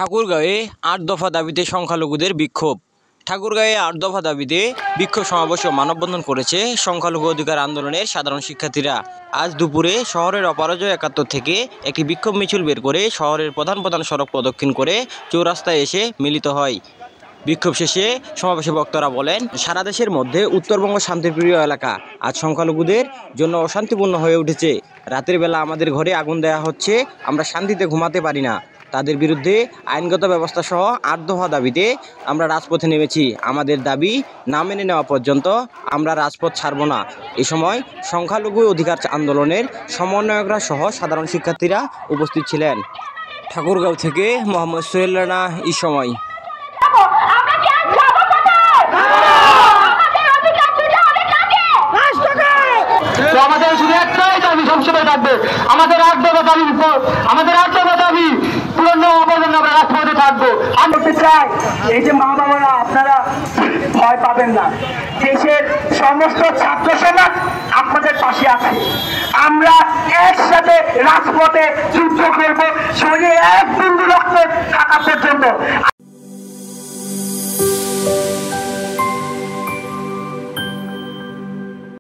ঠাকুরগাঁওয়ে ৮ দফা দাবিতে সংখ্যালঘুদের বিক্ষোভ। ঠাকুরগাঁওয়ে ৮ দফা দাবিতে বিক্ষোভ সমাবেশ ও মানববন্ধন করেছে সংখ্যালঘু অধিকার আন্দোলনের সাধারণ শিক্ষার্থীরা। আজ দুপুরে শহরের অপরাজয় ৭১ থেকে একটি বিক্ষোভ মিছিল বের করে শহরের প্রধান প্রধান সড়ক প্রদক্ষিণ করে চৌরাস্তায় এসে মিলিত হয়। বিক্ষোভ শেষে সমাবেশে বক্তারা বলেন, সারা দেশের মধ্যে উত্তরবঙ্গ শান্তিপ্রিয় এলাকা আজ সংখ্যালঘুদের জন্য অশান্তিপূর্ণ হয়ে উঠেছে। রাতের বেলা আমাদের ঘরে আগুন দেওয়া হচ্ছে, আমরা শান্তিতে ঘুমাতে পারি না। তাদের বিরুদ্ধে আইনগত ব্যবস্থা সহ ৮ দফা দাবিতে আমরা রাজপথে নেমেছি। আমাদের দাবি না মেনে নেওয়া পর্যন্ত আমরা রাজপথ ছাড়ব না। এ সময় সংখ্যালঘু অধিকার আন্দোলনের সমন্বয়করা সহ সাধারণ শিক্ষার্থীরা উপস্থিত ছিলেন। ঠাকুরগাঁও থেকে মোহাম্মদ সোহেল রানা। এই সময় আমাদের শুধু একটাই দাবি সবসময় থাকবে, আমাদের ৮ দফা দাবি পূর্ণ অবদান আমরা রাজপথে থাকবো। আমি বলতে চাই, এই যে মা বাবারা আপনারা ভয় পাবেন না, দেশের সমস্ত ছাত্র সমাজ আপনাদের পাশে আছে। আমরা একসাথে রাজপথে যুদ্ধ করবো, শরীরে এক বিন্দু রক্ত